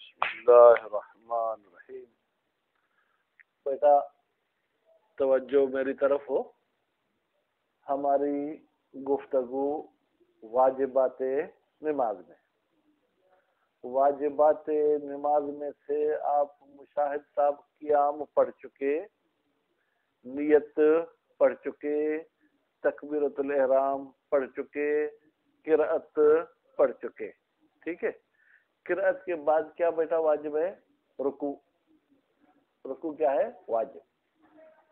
بسم اللہ الرحمن الرحیم. بیٹا توجہ میری طرف ہو. ہماری گفتگو واجبات نماز میں. واجبات نماز میں سے آپ مشاہد صاحب قیام پڑھ چکے، نیت پڑھ چکے، تکبیرۃ الاحرام پڑھ چکے، قرأت پڑھ چکے. ٹھیک ہے. قرأت کے بعد کیا بیٹا واجب ہے؟ رکوع. رکوع کیا ہے؟ واجب.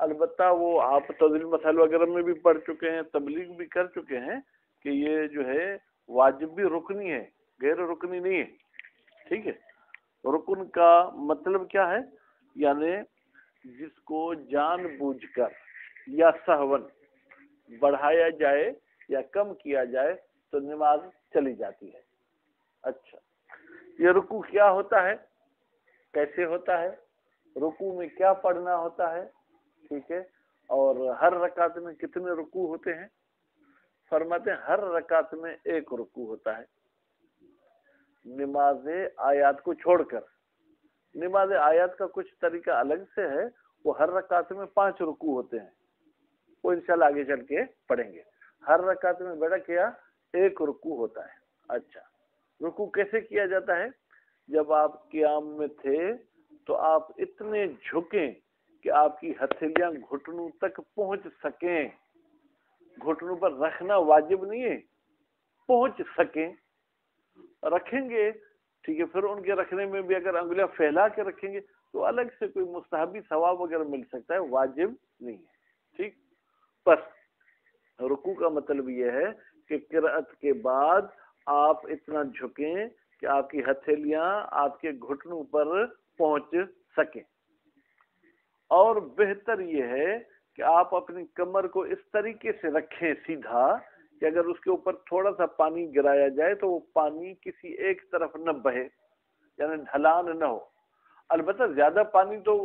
البتہ وہ آپ تنزیل مسائل وغیرہ میں بھی پڑھ چکے ہیں، تبلیغ بھی کر چکے ہیں کہ یہ جو ہے واجب بھی رکنی ہے، غیر رکنی نہیں ہے. ٹھیک ہے. رکن کا مطلب کیا ہے؟ یعنی جس کو جان بوجھ کر یا سہون بڑھایا جائے یا کم کیا جائے تو نماز چلی جاتی ہے. اچھا، یہ رکوع کیا ہوتا ہے، کیسے ہوتا ہے، رکوع میں کیا پڑھنا ہوتا ہے؟ ٹھیک ہے. اور ہر رکعت میں کتنے رکوع ہوتے ہیں؟ فرماتے ہیں ہر رکعت میں ایک رکوع ہوتا ہے. نماز آیات کو چھوڑ کر. نماز آیات کا کچھ طریقہ الگ سے ہے. وہ ہر رکعت میں 5 رکوع ہوتے ہیں، وہ انشاءاللہ آگے چل کے پڑھیں گے. ہر رکعت میں بیٹا کیا ایک رکوع ہوتا ہے. اچھا، رکوع کیسے کیا جاتا ہے؟ جب آپ قیام میں تھے تو آپ اتنے جھکیں کہ آپ کی ہتھیلیاں گھٹنوں تک پہنچ سکیں. گھٹنوں پر رکھنا واجب نہیں ہے، پہنچ سکیں. رکھیں گے ٹھیک ہے. پھر ان کے رکھنے میں بھی اگر انگلیاں پھیلا کے رکھیں گے تو الگ سے کوئی مستحبی ثواب وغیرہ مل سکتا ہے، واجب نہیں ہے. ٹھیک. بس رکوع کا مطلب یہ ہے کہ قرأت کے بعد آپ اتنا جھکیں کہ آپ کی ہتھیلیاں آپ کے گھٹنوں پر پہنچ سکیں. اور بہتر یہ ہے کہ آپ اپنی کمر کو اس طریقے سے رکھیں سیدھا کہ اگر اس کے اوپر تھوڑا سا پانی گرایا جائے تو وہ پانی کسی ایک طرف نہ بہے، یعنی ڈھلان نہ ہو. البتہ زیادہ پانی تو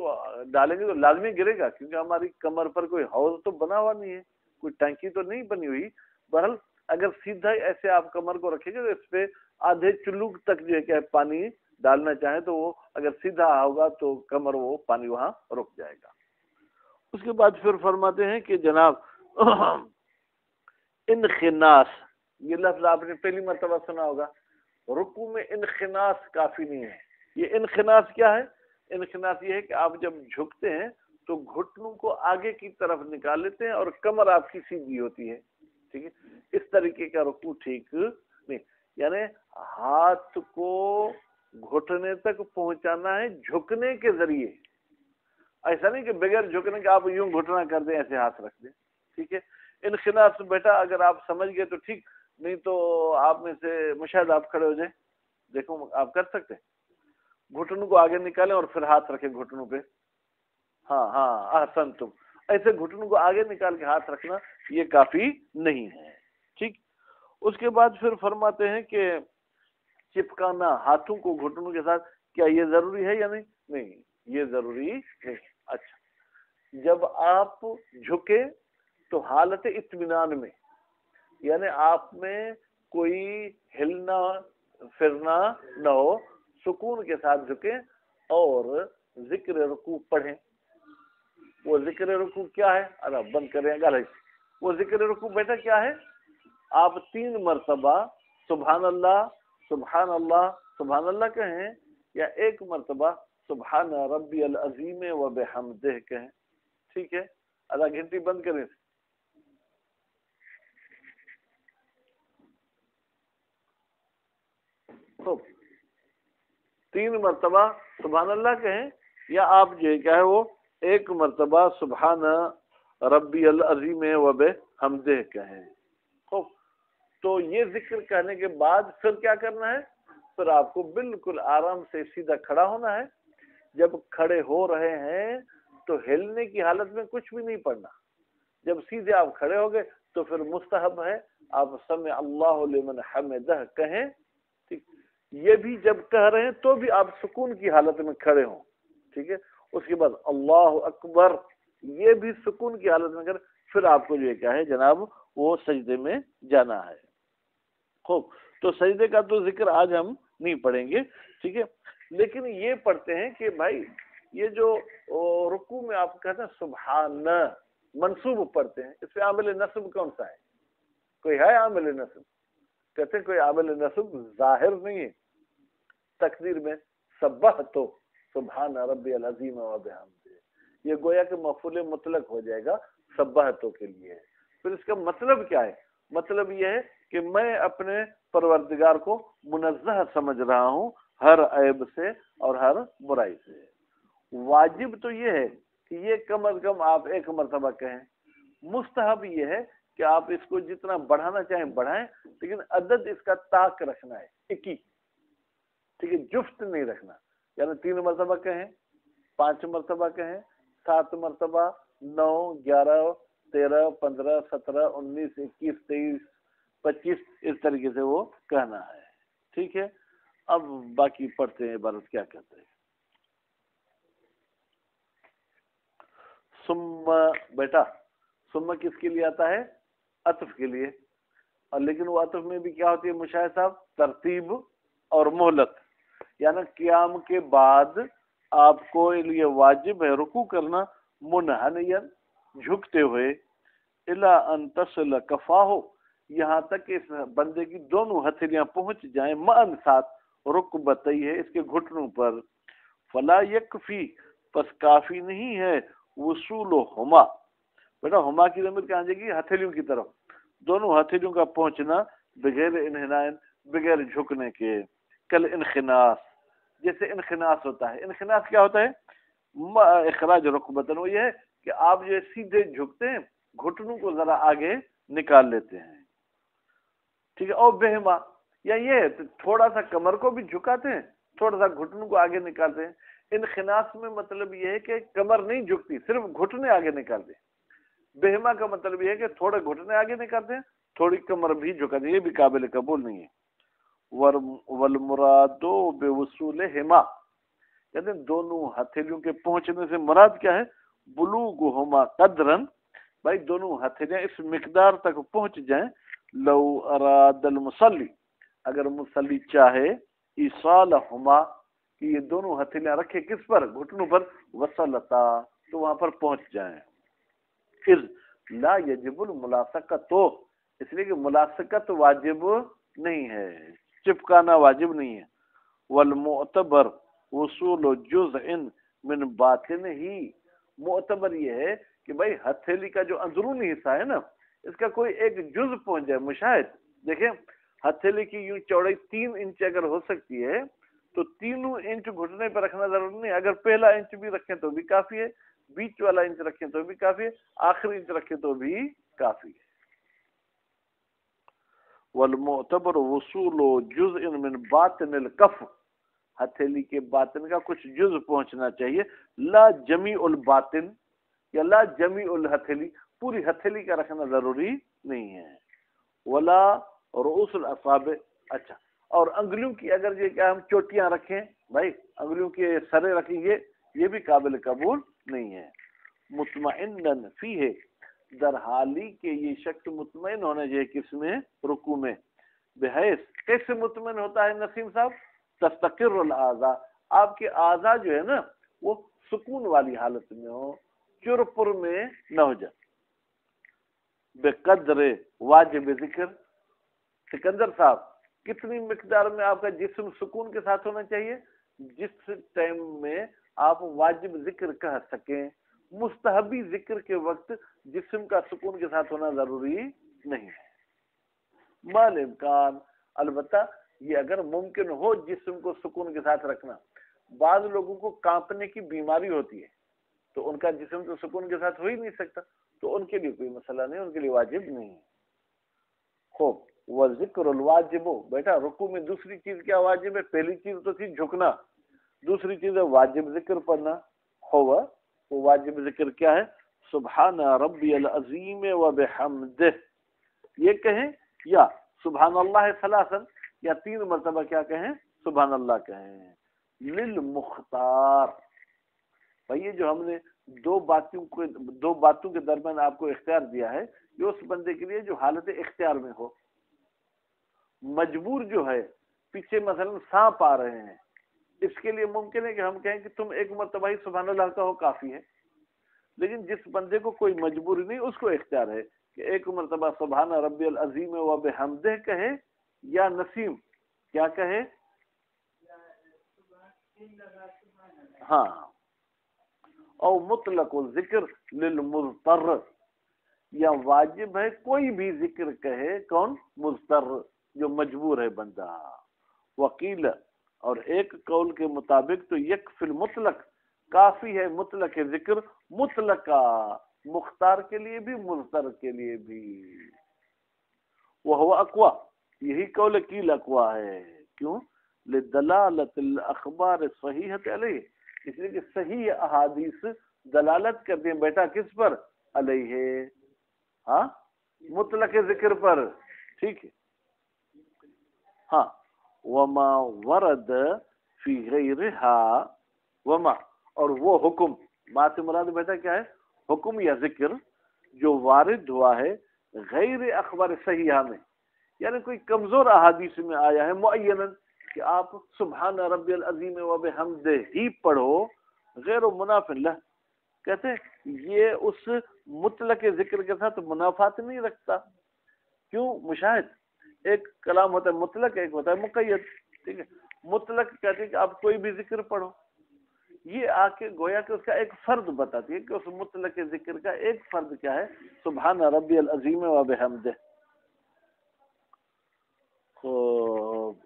ڈالیں گے تو لازمی گرے گا، کیونکہ ہماری کمر پر کوئی حوض تو بنا ہوا نہیں ہے، کوئی ٹینکی تو نہیں بنی ہوئی. بہرحال اگر سیدھا ایسے آپ کمر کو رکھیں گے تو اس پہ آدھے چلوک تک جو ہے کہ پانی ڈالنا چاہیں تو وہ اگر سیدھا ہوگا تو کمر وہ پانی وہاں رک جائے گا. اس کے بعد پھر فرماتے ہیں کہ جناب انخناس، یہ لفظ آپ نے پہلی مرتبہ سنا ہوگا. رکوع میں انخناس کافی نہیں ہے. یہ انخناس کیا ہے؟ انخناس یہ ہے کہ آپ جب جھکتے ہیں تو گھٹنوں کو آگے کی طرف نکال لیتے ہیں اور کمر آپ کی سیدھی ہوتی ہے. ٹھیک ہے. اس طریقے کا رکوع ٹھیک نہیں. یعنی ہاتھ کو گھٹنے تک پہنچانا ہے جھکنے کے ذریعے. ایسا نہیں کہ بغیر جھکنے کے آپ یوں گھٹنا کر دیں، ایسے ہاتھ رکھ دیں. ٹھیک ہے. انخناس بیٹا اگر آپ سمجھ گئے تو ٹھیک، نہیں تو آپ میں سے مشاہد آپ کھڑے ہو جائیں، دیکھو آپ کر سکتے. گھٹنوں کو آگے نکالیں اور پھر ہاتھ رکھیں گھٹنوں پہ. ہاں ہاں احسن تم. ایسے گھٹنوں کو آگے نکال کے ہاتھ رکھنا یہ کافی نہیں ہے. ٹھیک. اس کے بعد پھر فرماتے ہیں کہ چپکانا ہاتھوں کو گھٹنوں کے ساتھ، کیا یہ ضروری ہے یا نہیں؟ نہیں، یہ ضروری نہیں. اچھا، جب آپ جھکے تو حالت اطمینان میں، یعنی آپ میں کوئی ہلنا پھرنا نہ ہو، سکون کے ساتھ جھکیں اور ذکر رکوع پڑھیں. وہ ذکر رکوع کیا ہے؟ اللہ بند کریں گا. وہ ذکر رکوع بیٹا کیا ہے؟ آپ 3 مرتبہ سبحان اللہ سبحان اللہ سبحان اللہ کہیں یا 1 مرتبہ سبحان ربی العظیم و بحمدہ کہیں. ٹھیک ہے. اللہ گھنٹی بند کریں. تو 3 مرتبہ سبحان اللہ کہیں یا آپ جو کیا ہے وہ 1 مرتبہ سبحان ربی العظیم و بحمدہ کہیں. خوب. تو یہ ذکر کہنے کے بعد پھر کیا کرنا ہے؟ پھر آپ کو بالکل آرام سے سیدھا کھڑا ہونا ہے. جب کھڑے ہو رہے ہیں تو ہلنے کی حالت میں کچھ بھی نہیں پڑھنا. جب سیدھے آپ کھڑے ہو گئے تو پھر مستحب ہے آپ سمع اللہ لمن حمدہ کہیں. ٹھیک. یہ بھی جب کہہ رہے ہیں تو بھی آپ سکون کی حالت میں کھڑے ہوں. ٹھیک ہے. اس کے بعد اللہ اکبر، یہ بھی سکون کی حالت میں کریں. پھر آپ کو جو کیا ہے جناب وہ سجدے میں جانا ہے. خوب. تو سجدے کا تو ذکر آج ہم نہیں پڑھیں گے. ٹھیک ہے. لیکن یہ پڑھتے ہیں کہ بھائی یہ جو رکوع میں آپ کہتے ہیں سبحان منصوب پڑھتے ہیں، اس پہ عامل نصب کون سا ہے؟ کوئی ہے عامل نصب؟ کہتے ہیں کوئی عامل نصب ظاہر نہیں ہے تقدیر میں، سبحت سبحان ربی العظیم و بحمدہ، یہ گویا کہ مفعول مطلق ہو جائے گا سبحتوں کے لیے۔ پھر اس کا مطلب کیا ہے؟ مطلب یہ ہے کہ میں اپنے پروردگار کو منزہ سمجھ رہا ہوں ہر عیب سے اور ہر برائی سے۔ واجب تو یہ ہے کہ یہ کم از کم آپ ایک مرتبہ کہیں، مستحب یہ ہے کہ آپ اس کو جتنا بڑھانا چاہیں بڑھائیں، لیکن عدد اس کا طاق رکھنا ہے 21، ٹھیک ہے، جفت نہیں رکھنا، یعنی 3 مرتبہ کہیں، 5 مرتبہ کہیں، 7 مرتبہ، 9، 11، 13، 15، 17، 19، 21، 23، 25، اس طریقے سے وہ کہنا ہے، ٹھیک ہے۔ اب باقی پڑھتے ہیں عبارت کیا کہتے ہیں۔ ثم بیٹا، ثم کس کے لیے آتا ہے؟ عطف کے لیے، اور لیکن وہ عطف میں بھی کیا ہوتی ہے مشاہد صاحب؟ ترتیب اور مہلت، یعنی قیام کے بعد آپ کو لیے واجب ہے رکوع کرنا منحنیا، جھکتے ہوئے، الا ان تصل کفاہو، یہاں تک کہ اس بندے کی دونوں ہتھیلیاں پہنچ جائیں، معن ساتھ، رکبتئی ہے، اس کے گھٹنوں پر، فلا یکفی، پس کافی نہیں ہے، وصول ہما، بیٹا ہما کی ضمیر کہاں جائے گی؟ ہتھیلیوں کی طرف، دونوں ہتھیلیوں کا پہنچنا، بغیر انحنائن، بغیر جھکنے کے، کل انخناس، جیسے انخناس ہوتا ہے۔ انخناس کیا ہوتا ہے؟ اخراج رکبتن، وہ یہ ہے کہ آپ جو سیدھے جھکتے ہیں، گھٹنوں کو ذرا آگے نکال لیتے ہیں، ٹھیک ہے، اور بہما، یا یہ ہے تھوڑا سا کمر کو بھی جھکاتے ہیں، تھوڑا سا گھٹنوں کو آگے نکالتے ہیں۔ انخناس میں مطلب یہ ہے کہ کمر نہیں جھکتی، صرف گھٹنے آگے نکالتے ہیں۔ بہما کا مطلب یہ ہے کہ تھوڑے گھٹنے آگے نکالتے ہیں، تھوڑی کمر بھی جھکاتے ہیں، یہ بھی قابل قبول نہیں ہے۔ والمراد بوصولہما، کہتے ہیں دونوں ہتھیلیوں کے پہنچنے سے مراد کیا ہے؟ بلوغہما قدرن، بھائی دونوں ہتھیلیاں اس مقدار تک پہنچ جائیں، لو اراد المصلی، اگر مصلی چاہے، ایصالہما، کہ یہ دونوں ہتھیلیاں رکھے کس پر؟ گھٹنوں پر، وصلتا، تو وہاں پر پہنچ جائیں۔ پھر لا یجب الملاصقۃ، اس لیے کہ ملاصقت واجب نہیں ہے، چپکانا واجب نہیں ہے۔ والمعتبر وصول جزء من باطن ہی، معتبر یہ ہے کہ بھائی ہتھیلی کا جو اندرونی حصہ ہے نا، اس کا کوئی ایک جز پہنچ جائے۔ مشاہد دیکھیں، ہتھیلی کی یوں چوڑائی 3 انچ اگر ہو سکتی ہے تو 3 انچ گھٹنے پہ رکھنا ضروری نہیں، اگر پہلا انچ بھی رکھیں تو بھی کافی ہے، بیچ والا انچ رکھیں تو بھی کافی ہے، آخری انچ رکھیں تو بھی کافی ہے۔ والمعتبر وصول جزء من باطن الکف، ہتھیلی کے باطن کا کچھ جز پہنچنا چاہیے، لا جمیع الباطن، یا لا جمیع الہتھیلی، پوری ہتھیلی کا رکھنا ضروری نہیں ہے۔ ولا رؤوس الاصابع، اچھا، اور انگلیوں کی اگر یہ کیا ہم چوٹیاں رکھیں، بھائی انگلیوں کے سرے رکھیں، یہ بھی قابل قبول نہیں ہے۔ مطمئنن فیہ، در حالی کہ یہ شخص مطمئن ہونا چاہیے کس میں؟ رکوع میں، بحیث، کیسے مطمئن ہوتا ہے نسیم صاحب؟ تستقر الاعضاء، آپ کے اعضاء جو ہے نا وہ سکون والی حالت میں ہو، چرپر میں نہ ہو جائے۔ بقدر واجب ذکر، سکندر صاحب کتنی مقدار میں آپ کا جسم سکون کے ساتھ ہونا چاہیے؟ جس ٹائم میں آپ واجب ذکر کہہ سکیں، مستحبی ذکر کے وقت جسم کا سکون کے ساتھ ہونا ضروری نہیں ہے۔ مال امکان، البتہ یہ اگر ممکن ہو جسم کو سکون کے ساتھ رکھنا، بعض لوگوں کو کانپنے کی بیماری ہوتی ہے تو ان کا جسم تو سکون کے ساتھ ہو ہی نہیں سکتا، تو ان کے لیے کوئی مسئلہ نہیں، ان کے لیے واجب نہیں ہے۔ خوب، وذکر الواجب، بیٹا رکوع میں دوسری چیز کیا واجب ہے؟ پہلی چیز تو تھی جھکنا، دوسری چیز ہے واجب ذکر پڑھنا۔ ہوا وہ واجب ذکر کیا ہے؟ سبحان ربی العظیم و بحمدہ، یہ کہیں، یا سبحان اللہ ثلاثا، یا 3 مرتبہ کیا کہیں؟ سبحان اللہ کہیں۔ للمختار، بھائی یہ جو ہم نے دو باتوں کے درمیان آپ کو اختیار دیا ہے، یہ اس بندے کے لیے جو حالت اختیار میں ہو۔ مجبور جو ہے، پیچھے مثلا سانپ آ رہے ہیں، اس کے لیے ممکن ہے کہ ہم کہیں کہ تم ایک مرتبہ ہی سبحان اللہ کہو کافی ہے، لیکن جس بندے کو کوئی مجبوری نہیں اس کو اختیار ہے کہ ایک مرتبہ سبحان ربی العظیم و بحمدہ کہے یا نسیم کیا کہے، ہاں، او مطلق ذکر للمضطر، یا واجب ہے کوئی بھی ذکر کہے، کون؟ مضطر، جو مجبور ہے بندہ۔ وکیل، اور ایک قول کے مطابق تو یکفی المطلق، کافی ہے مطلق ذکر، مطلقہ، مختار کے لیے بھی مضطر کے لیے بھی۔ وہ اقوا، یہی قول کیل اقوا ہے، کیوں؟ لدلالت الاخبار صحیحۃ علیہ، اس لیے کہ صحیح احادیث دلالت کرتے ہیں بیٹا کس پر؟ علیہ، ہاں، مطلق ذکر پر، ٹھیک ہے، ہاں۔ وما ورد فی غیرہا، وما، اور وہ حکم، بات سے مراد بیٹا کیا ہے؟ حکم یا ذکر جو وارد ہوا ہے غیر اخبار صحیحہ میں، یعنی کوئی کمزور احادیث میں آیا ہے معیناً کہ آپ سبحان ربی العظیم و بحمدہ ہی پڑھو، غیر منافع لہ، کہتے ہیں یہ اس مطلق ذکر کے ساتھ منافات نہیں رکھتا۔ کیوں؟ مشاہد، ایک کلام ہوتا ہے مطلق، ایک ہوتا ہے مقید، ٹھیک ہے۔ مطلق کہتے ہیں کہ آپ کوئی بھی ذکر پڑھو، یہ آ کے گویا کہ اس کا ایک فرد بتاتی ہے کہ اس مطلق ذکر کا ایک فرد کیا ہے؟ سبحان ربی العظیم و بحمدہ۔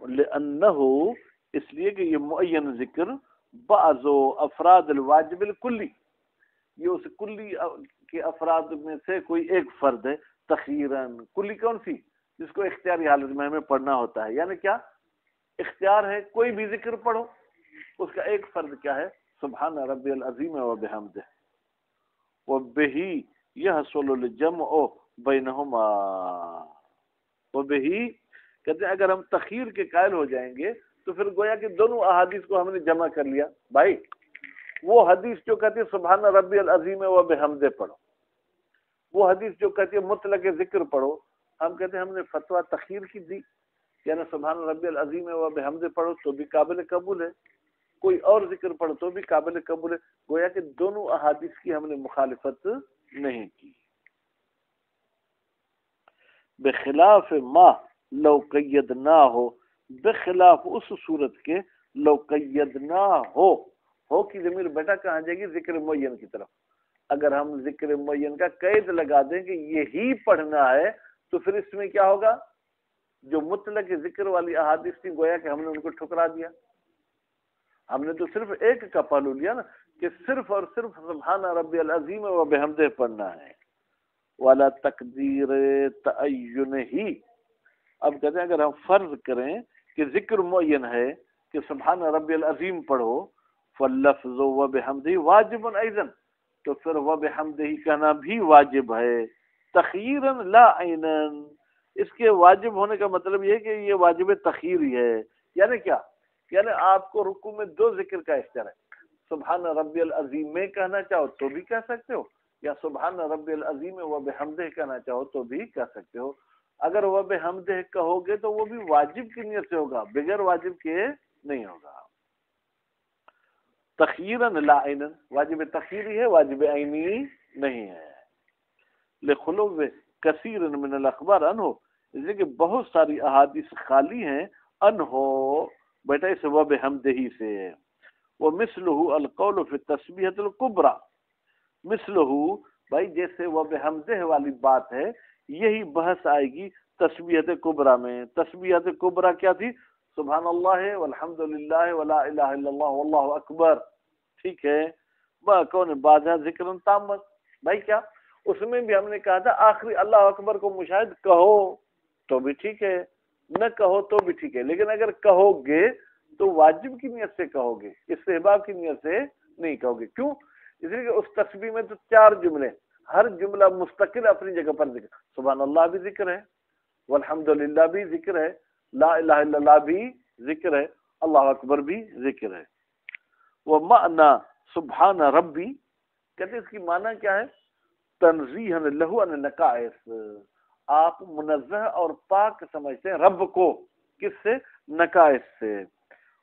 لأنہ، اس لیے کہ یہ معین ذکر بعض افراد الواجب الکلی، یہ اس کلی کے افراد میں سے کوئی ایک فرد ہے، تخیراً، کلی کون سی؟ جس کو اختیاری حالت میں ہمیں پڑھنا ہوتا ہے، یعنی کیا اختیار ہے کوئی بھی ذکر پڑھو، اس کا ایک فرد کیا ہے؟ سبحان ربی العظیم و بحمدہ۔ وبہ یحصل الجمع بینہما، وبہ، کہتے ہیں اگر ہم تخیر کے قائل ہو جائیں گے تو پھر گویا کہ دونوں احادیث کو ہم نے جمع کر لیا۔ بھائی وہ حدیث جو کہتی ہے سبحان ربی العظیم و بحمدہ پڑھو، وہ حدیث جو کہتی ہے مطلق ذکر پڑھو، ہم کہتے ہیں ہم نے فتویٰ تخیر کی دی، یعنی سبحان ربی العظیم و بحمدہ پڑھو تو بھی قابل قبول ہے، کوئی اور ذکر پڑھو تو بھی قابل قبول ہے، گویا کہ دونوں احادیث کی ہم نے مخالفت نہیں کی۔ بخلاف ما لو قیدنا ہو، بخلاف اس صورت کے لو قیدنا ہو کی ضمیر بیٹا کہاں جائے گی؟ ذکر معین کی طرف۔ اگر ہم ذکر معین کا قید لگا دیں کہ یہی پڑھنا ہے تو پھر اس میں کیا ہوگا؟ جو مطلق ذکر والی احادیث تھی گویا کہ ہم نے ان کو ٹھکرا دیا۔ ہم نے تو صرف ایک کا پہلو لیا نا کہ صرف اور صرف سبحان ربی العظیم و بحمدہ پڑھنا ہے، والا تقدیر تعین ہی۔ اب کہتے ہیں اگر ہم فرض کریں کہ ذکر معین ہے کہ سبحان ربی العظیم پڑھو، فاللفظ و بحمدہ واجب ایضاً، تو پھر و بحمدہ کہنا بھی واجب ہے، تخییراً لا عیناً۔ اس کے واجب ہونے کا مطلب یہ ہے کہ یہ واجب تخییر ہی ہے، یعنی کیا؟ یعنی آپ کو رکوع میں دو ذکر کا اختیار ہے، سبحان ربی العظیم میں کہنا چاہو تو بھی کہہ سکتے ہو، یا سبحان ربی العظیم و بحمدہ کہنا چاہو تو بھی کہہ سکتے ہو۔ اگر وہ بحمدہ کہو گے تو وہ بھی واجب کی نیت سے ہوگا، بغیر واجب کے نہیں ہوگا۔ تخییراً لا عیناً، واجب تخییری ہے، واجب عینی نہیں ہے۔ لخلو کثیر من الاخبار عنہ، اس لیے کہ بہت ساری احادیث خالی ہیں عنہ بیٹا اس و بحمدہ سے۔ وہ مثلہ القول فی التسبیحۃ الکبریٰ، مثلہ بھائی جیسے وہ بحمدہ والی بات ہے یہی بحث آئے گی تسبیحۃ کبریٰ میں۔ تسبیحۃ کبریٰ کیا تھی؟ سبحان اللہ والحمد للہ ولا الہ الا اللہ واللہ اکبر، ٹھیک ہے، کون بعد ذکر تامت، بھائی کیا اس میں بھی ہم نے کہا تھا آخری اللہ اکبر کو مشاہد کہو تو بھی ٹھیک ہے، نہ کہو تو بھی ٹھیک ہے، لیکن اگر کہو گے تو واجب کی نیت سے کہو گے، استحباب کی نیت سے نہیں کہو گے۔ کیوں؟ اس لیے کہ اس تسبیح میں تو چار جملے، ہر جملہ مستقل اپنی جگہ پر ذکر، سبحان اللہ بھی ذکر ہے، والحمد للہ بھی ذکر ہے، لا الہ الا اللہ بھی ذکر ہے، اللہ اکبر بھی ذکر ہے۔ وہ معنی سبحان ربی، کہتے ہیں اس کی معنی کیا ہے؟ تنزیہا لہ عن النقائص، آپ منزہ اور پاک سمجھتے ہیں رب کو، کس سے؟ نقائص سے۔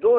2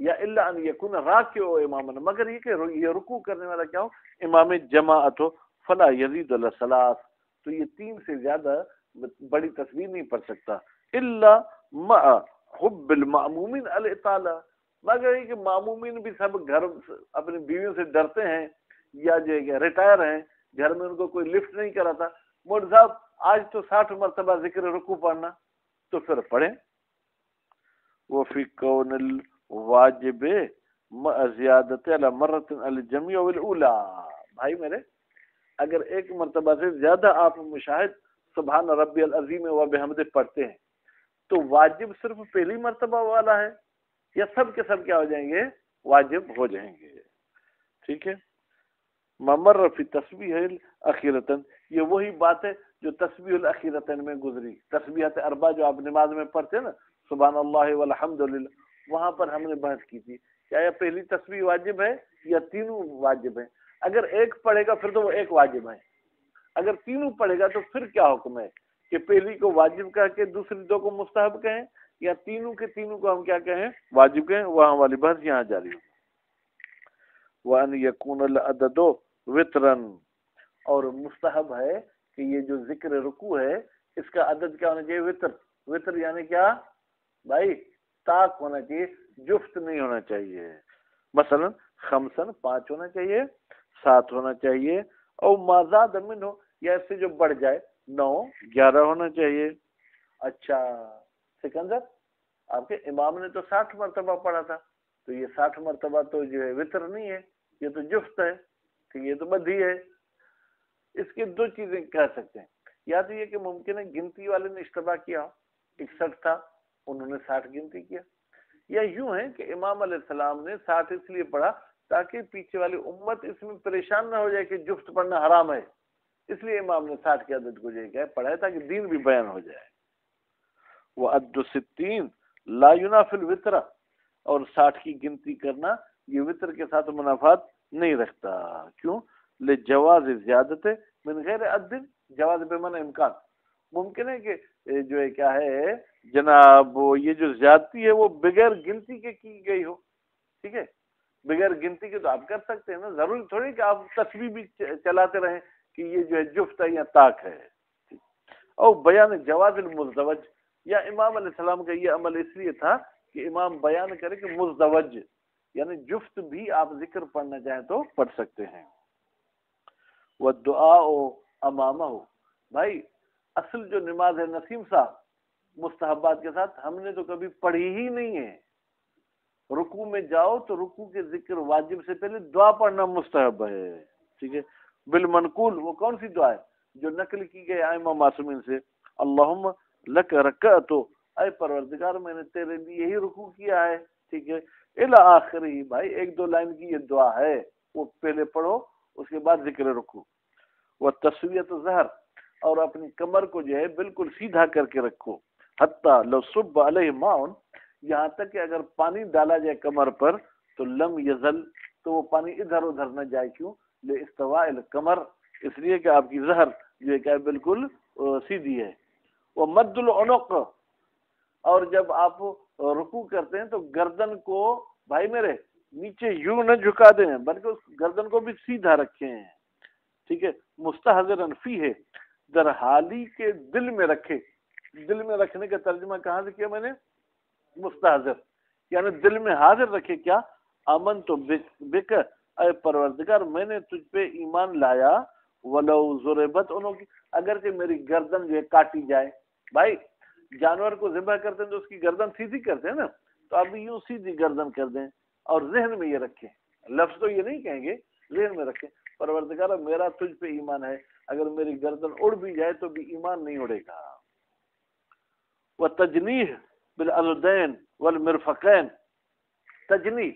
یا الا ان یکون راکع اماما، مگر یہ کہ یہ رکوع کرنے والا کیا ہو، امام جماعت ہو، فلا یزید علی ثلاث، تو یہ 3 سے زیادہ بڑی تسبیح نہیں پڑھ سکتا، الا مع حب المأمومین الاطالہ، مگر یہ کہ معمومین بھی سب گھر اپنی بیویوں سے ڈرتے ہیں، یا جو ریٹائر ہیں، گھر میں ان کو کوئی لفٹ نہیں کراتا، مولوی صاحب آج تو 60 مرتبہ ذکر رکوع پڑھنا، تو پھر پڑھیں۔ وفی کون الواجب مع زیادت علی مرۃ الجميع والاولی، بھائی میرے اگر ایک مرتبہ سے زیادہ آپ مشاہد سبحان ربی العظیم و بحمدہ پڑھتے ہیں تو واجب صرف پہلی مرتبہ والا ہے یا سب کے سب کیا ہو جائیں گے، واجب ہو جائیں گے، ٹھیک ہے۔ ممر فی تسبیح الاخیرتن، یہ وہی بات ہے جو تسبیح الاخیرتن میں گزری، تسبیحات اربع جو آپ نماز میں پڑھتے ہیں نا، سبحان اللہ والحمد للہ، وہاں پر ہم نے بحث کی تھی کیا یہ پہلی تسبیح واجب ہے یا تینوں واجب ہیں؟ اگر ایک پڑھے گا پھر تو وہ ایک واجب ہے، اگر تینوں پڑھے گا تو پھر کیا حکم ہے کہ پہلی کو واجب کہہ کے دوسری دو کو مستحب کہیں، یا تینوں کے تینوں کو ہم کیا کہیں، واجب کہیں؟ وہاں والی بحث یہاں جاری ہو۔ وَأَنْ يَكُونَ الْعَدَدُ وِتْرًا، اور مستحب ہے کہ یہ جو ذکر رکوع ہے اس کا عدد کیا ہونا چاہیے، وطر، وطر یعنی کیا بھائی، طاق ہونا چاہیے، جفت نہیں ہونا چاہیے، مثلا خمسن 5 ہونا چاہیے، 7 ہونا چاہیے، اور ما زاد منہ، یا اس سے جو بڑھ جائے 9 11 ہونا چاہیے۔ اچھا سکندر، آپ کے امام نے تو 60 مرتبہ پڑھا تھا، تو یہ 60 مرتبہ تو جو ہے وطر نہیں ہے، یہ تو جفت ہے، تو یہ تو بدھی ہے۔ اس کی 2 چیزیں کہہ سکتے ہیں، یا تو یہ کہ ممکن ہے گنتی والے نے اشتباہ کیا، 61 تھا انہوں نے 60 گنتی کیا، یا یوں ہے کہ امام علیہ السلام نے 60 اس لیے پڑھا تاکہ پیچھے والی امت اس میں پریشان نہ ہو جائے کہ جفت پڑھنا حرام ہے، اس لیے امام نے 60 کی عدد کو جو ہے پڑھا ہے تاکہ دین بھی بیان ہو جائے۔ وعد 60 لا ينافي الوتر، اور 60 کی گنتی کرنا یہ وطر کے ساتھ منافات نہیں رکھتا، کیوں؟ لجواز زیادت من غیر عد، جواز بمعنی امکان، ممکن ہے کہ جو ہے کیا ہے جناب یہ جو زیادتی ہے وہ بغیر گنتی کے کی گئی ہو، ٹھیک ہے، بغیر گنتی کے تو آپ کر سکتے ہیں نا، ضروری تھوڑی کہ آپ تسبیح بھی چلاتے رہیں کہ یہ جو ہے جفت ہے یا طاق ہے۔ اور بیان جواز المزدوج، یا امام علیہ السلام کا یہ عمل اس لیے تھا کہ امام بیان کرے کہ مزدوج یعنی جفت بھی آپ ذکر پڑھنا چاہیں تو پڑھ سکتے ہیں۔ وَالدُّعَاءُ أَمَامَهُ، بھائی اصل جو نماز ہے نسیم صاحب مستحبات کے ساتھ ہم نے تو کبھی پڑھی ہی نہیں ہے، رکوع میں جاؤ تو رکوع کے ذکر واجب سے پہلے دعا پڑھنا مستحب ہے، ٹھیک ہے، بالمنقول، وہ کون سی دعا ہے جو نقل کی گئی ائمہ معصومین سے، اللہم لک رکعت، اے پروردگار میں نے تیرے لیے یہی رکوع کیا ہے، ٹھیک ہے، الی آخری، بھائی 1-2 لائن کی یہ دعا ہے، وہ پہلے پڑھو، اس کے بعد ذکر رکوع۔ وتسویۃ ظہر، اور اپنی کمر کو جو ہے بالکل سیدھا کر کے رکھو، حتی لو صب علیہ ماء، یہاں تک کہ اگر پانی ڈالا جائے کمر پر تو لم یزل، تو وہ پانی ادھر ادھر نہ جائے، کیوں؟ لاستواء الکمر، اس لیے کہ آپ کی ظہر جو ہے کہ بالکل سیدھی ہے۔ وہ مد العنق، اور جب آپ رکوع کرتے ہیں تو گردن کو بھائی میرے نیچے یوں نہ جھکا دیں بلکہ اس گردن کو بھی سیدھا رکھیں، ٹھیک ہے، مستحضرا فیہ، در حالی کے دل میں رکھے، دل میں رکھنے کا ترجمہ کہاں سے کیا میں نے، مستحضر یعنی دل میں حاضر رکھے، کیا؟ امن تو بک، اے پروردگار میں نے تجھ پہ ایمان لایا، ولو ضربت انہوں کی، اگر کہ میری گردن جو ہے کاٹی جائے، بھائی جانور کو ذبح کرتے ہیں تو اس کی گردن سیدھی کرتے ہیں نا، تو اب یوں سیدھی گردن کر دیں، اور ذہن میں یہ رکھیں، لفظ تو یہ نہیں کہیں گے، ذہن میں رکھیں پروردگار میرا تجھ پہ ایمان ہے، اگر میری گردن اڑ بھی جائے تو بھی ایمان نہیں اڑے گا۔ وتجنیح بالاذین والمرفقین، تجنیح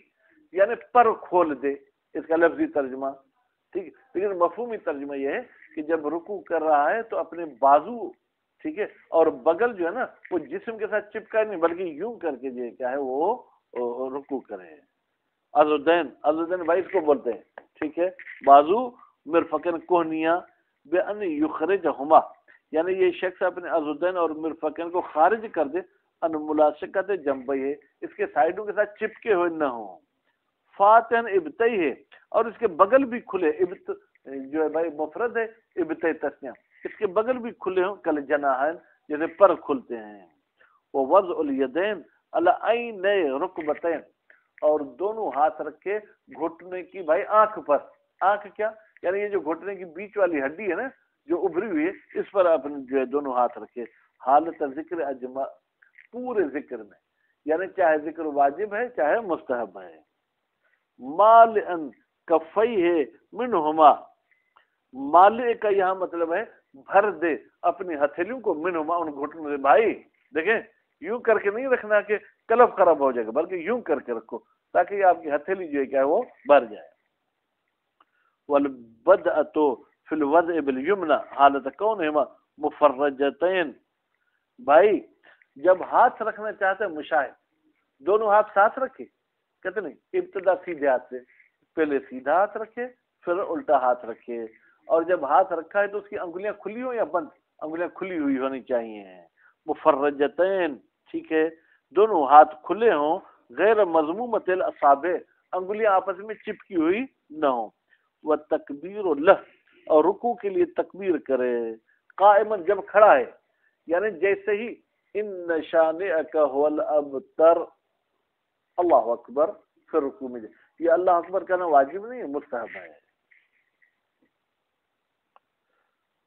یعنی پر کھول دے، اس کا لفظی ترجمہ، ٹھیک، لیکن مفہومی ترجمہ یہ ہے کہ جب رکوع کر رہا ہے تو اپنے بازو، ٹھیک ہے، اور بغل جو ہے نا وہ جسم کے ساتھ چپکا نہیں بلکہ یوں کر کے جو ہے کیا ہے وہ رکوع کرے۔ اذدین، اذدین بھائی اس کو بولتے ہیں، ٹھیک ہے، بازو، مرفقین کوہنیاں، بأن یخرجہما، یعنی یہ شخص اپنے اذدین اور مرفقین کو خارج کر دے، ان ملاصقت جنبی ہے، اس کے سائڈوں کے ساتھ چپکے ہوئے نہ ہوں، فاتحن ابتئی ہے، اور اس کے بغل بھی کھلے، ابت جو ہے بھائی مفرد ہے، ابتئی تسنیہ، اس کے بغل بھی کھلے ہوں، کل جناحین جیسے پر کھلتے ہیں، وہ وضع الیدین علی عین رکبتین، اور دونوں ہاتھ رکھے گھٹنے کی بھائی آنکھ پر، آنکھ کیا یعنی یہ جو گھٹنے کی بیچ والی ہڈی ہے نا جو ابھری ہوئی ہے، اس پر اپنے جو ہے دونوں ہاتھ رکھے، حالت ذکر اجماع، پورے ذکر میں، یعنی چاہے ذکر واجب ہے چاہے مستحب ہے، مال ان کفئی ہے منہما، مالے کا یہاں مطلب ہے بھر دے اپنی ہتھیلیوں کو منہما ان گھٹنوں سے، بھائی دیکھیں یوں کر کے نہیں رکھنا کہ قلب خراب ہو جائے گا، بلکہ یوں کر کے رکھو تاکہ آپ کی ہتھیلی جو ہے کیا ہے وہ بھر جائے۔ والبدءۃ فی الوضع بالیمنی حالت کونہما مفرجتین، بھائی جب ہاتھ رکھنا چاہتے ہیں مشاہد، دونوں ہاتھ ساتھ رکھے، کہتے نہیں ابتدا سیدھے ہاتھ سے، پہلے سیدھا ہاتھ رکھے پھر الٹا ہاتھ رکھے، اور جب ہاتھ رکھا ہے تو اس کی انگلیاں کھلی ہوں یا بند، انگلیاں کھلی ہوئی ہونی چاہیے، مفرجتین، ٹھیک ہے، دونوں ہاتھ کھلے ہوں، غیر مضمومۃ الاصابع، انگلیاں آپس میں چپکی ہوئی نہ ہوں، والتکبیر لہ، اور رکوع کے لیے تکبیر کرے، قائمن جب کھڑا ہے، یعنی جیسے ہی ان شانئک هو الابتر، اللہ اکبر، پھر رکوع میں جائے، یہ اللہ اکبر کہنا واجب نہیں ہے، مستحب ہے،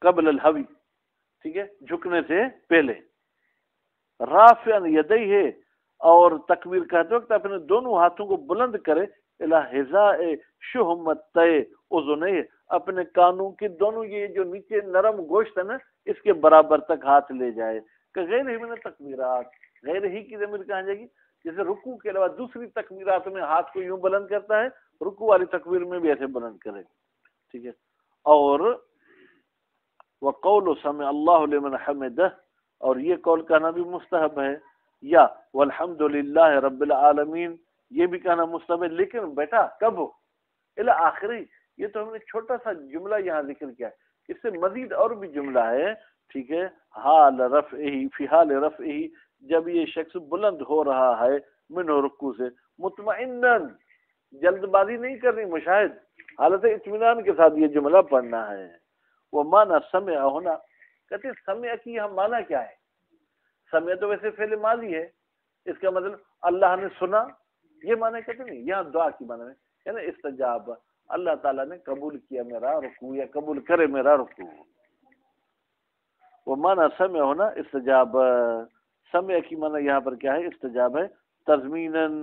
قبل الحوی، ٹھیک ہے، جھکنے سے پہلے، رافعا یدیہ، اور تکبیر کہتے وقت اپنے دونوں ہاتھوں کو بلند کرے، الی حذاء شحمتي اذنیہ، اپنے کانوں کے دونوں یہ جو نیچے نرم گوشت ہے نا اس کے برابر تک ہاتھ لے جائے، کہ غیر ہی من تکبیرات، غیر ہی کی ضمیر کہاں جائے گی، جیسے رکوع کے علاوہ دوسری تکبیرات میں ہاتھ کو یوں بلند کرتا ہے، رکوع والی تکبیر میں بھی ایسے بلند کرے، ٹھیک ہے، اور وقول سمع اللہ لمن حمدہ، اور یہ قول کہنا بھی مستحب ہے، یا والحمد للہ رب العالمین، یہ بھی کہنا مستحب ہے، لیکن بیٹا کب ہو، الی آخری، یہ تو ہم نے چھوٹا سا جملہ یہاں ذکر کیا ہے، اس سے مزید اور بھی جملہ ہے، ٹھیک ہے، حال رفعہ، فی حال رفعہ، جب یہ شخص بلند ہو رہا ہے من رکوع سے، مطمئنن، جلد بازی نہیں کرنی، مشاہد حالت اطمینان کے ساتھ یہ جملہ پڑھنا ہے، وہ معنی سمع ہونا، کہتے ہیں سمع کی ہم معنی کیا ہے، سمع تو ویسے فعل ماضی ہے، اس کا مطلب اللہ نے سنا، یہ معنی کہتے نہیں، یہاں دعا کی معنی ہے، یعنی استجاب، اللہ تعالیٰ نے قبول کیا میرا رکوع، یا قبول کرے میرا رکوع، وہ معنی سمع ہونا استجاب، سمع کی معنی یہاں پر کیا ہے، استجاب ہے، تضمیناً،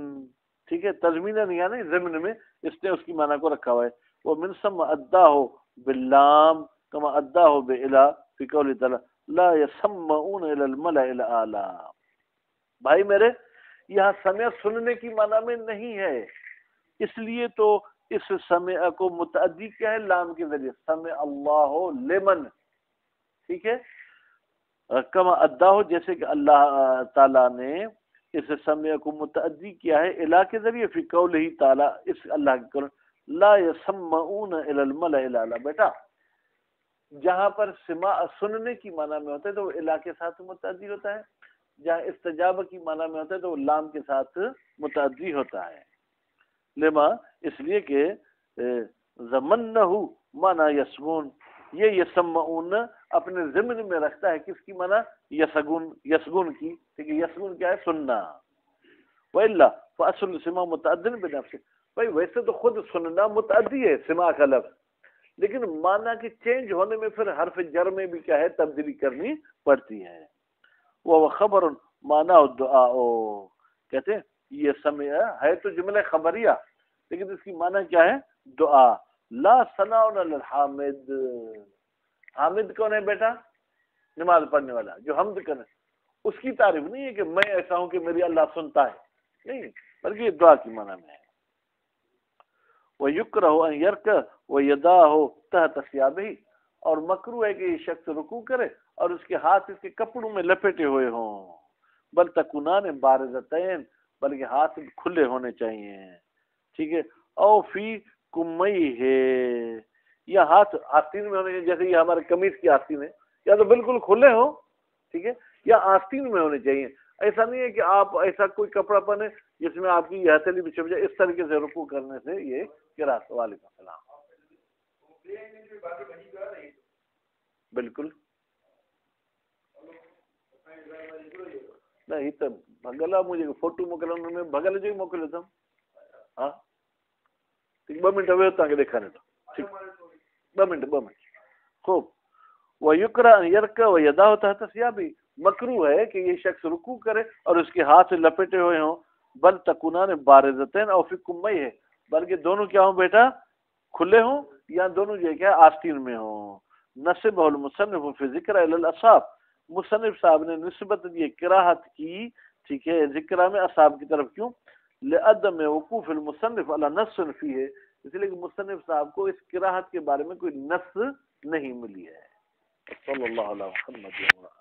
ٹھیک ہے، تضمیناً یعنی ضمن میں اس نے اس کی معنی کو رکھا ہوا ہے، وہ من سمع اداہ باللام کما اداہ بإلا فی قول تعالی لا یسمعون الی الملأ الاعلی، بھائی میرے یہاں سمع سننے کی معنی میں نہیں ہے، اس لیے تو اس سمع کو متعدی کیا ہے، لام کے ذریعے، سمع اللہ لمن، ٹھیک ہے، کما اداہ، جیسے کہ اللہ تعالیٰ نے اس سمع کو متعدی کیا ہے الہ کے ذریعے، فی قولہ تعالی، اس اللہ کے قول لا یسمعون الی الملأ الاعلی، بیٹا جہاں پر سماع سننے کی معنی میں ہوتا ہے تو وہ الہ کے ساتھ متعدی ہوتا ہے، جہاں استجاب کی معنی میں ہوتا ہے تو وہ لام کے ساتھ متعدی ہوتا ہے، لما، اس لیے کہ ضمنہ معنی یسمون، یہ یسمعون اپنے ضمن میں رکھتا ہے، کس کی معنی، یسگون، یسگون کی، ٹھیک ہے، یسگون کیا ہے، سننا، وإلا فاصل السماع متعدن بنفسه، بھائی ویسے تو خود سننا متعدی ہے سماع کا لفظ، لیکن معنی کے چینج ہونے میں پھر حرف جر میں بھی کیا ہے، تبدیلی کرنی پڑتی ہے، وہ خبر معنی دعا، کہتے ہیں یہ سمع ہے تو جملہ خبریہ، لیکن اس کی معنی کیا ہے، دعا، لا ثناء علی الحامد، حامد کون ہے بیٹا، نماز پڑھنے والا جو حمد کرے، اس کی تعریف نہیں ہے کہ میں ایسا ہوں کہ میری اللہ سنتا ہے، نہیں، بلکہ یہ دعا کی معنی میں ہے، وَيُكْرَهُ أَنْ يَرْكَعَ وَيَدَاهُ تَحْتَ ثِيَابِهِ، اور مکروہ ہے کہ یہ شخص رکوع کرے اور اس کے ہاتھ اس کے کپڑوں میں لپیٹے ہوئے ہوں، بل تکونان بارزتین، بلکہ ہاتھ کھلے ہونے چاہیے، ٹھیک ہے، او فی کمیہ، یا ہاتھ آستین میں ہونے چاہیے، جیسے یہ ہمارے قمیض کی آستین ہے، یا تو بالکل کھلے ہوں، ٹھیک ہے، یا آستین میں ہونے چاہیے، ایسا نہیں ہے کہ آپ ایسا کوئی کپڑا پہنے جس میں آپ کی یہ ہتھیلی بھی چھپ جائے، اس طریقے سے رکوع کرنے سے یہ قراءت۔ وعلیکم السلام۔ بالکل نہیں تو بھگل مجھے فوٹو موکل میں بھگل جو موکل تم ہاں 2 منٹ ہوئے تو دیکھانے تو ٹھیک 2 منٹ خوب وہ یکرا یرکا و یدا تحت ثیابی، مکروہ ہے کہ یہ شخص رکوع کرے اور اس کے ہاتھ لپٹے ہوئے ہوں، بل تکونان بارزتین او فی کمی ہے، بلکہ دونوں کیا ہوں بیٹا کھلے ہوں یا دونوں جو کیا آستین میں ہوں۔ نصب المصنف فی ذکر الی الاصحاب، مصنف صاحب نے نسبت یہ کراہت کی ٹھیک ہے ذکر میں اصحاب کی طرف، کیوں؟ لعدم وقوف المصنف علی نص فیہ، اس لیے کہ مصنف صاحب کو اس کراہت کے بارے میں کوئی نص نہیں ملی ہے۔ صلی اللہ علیہ محمد۔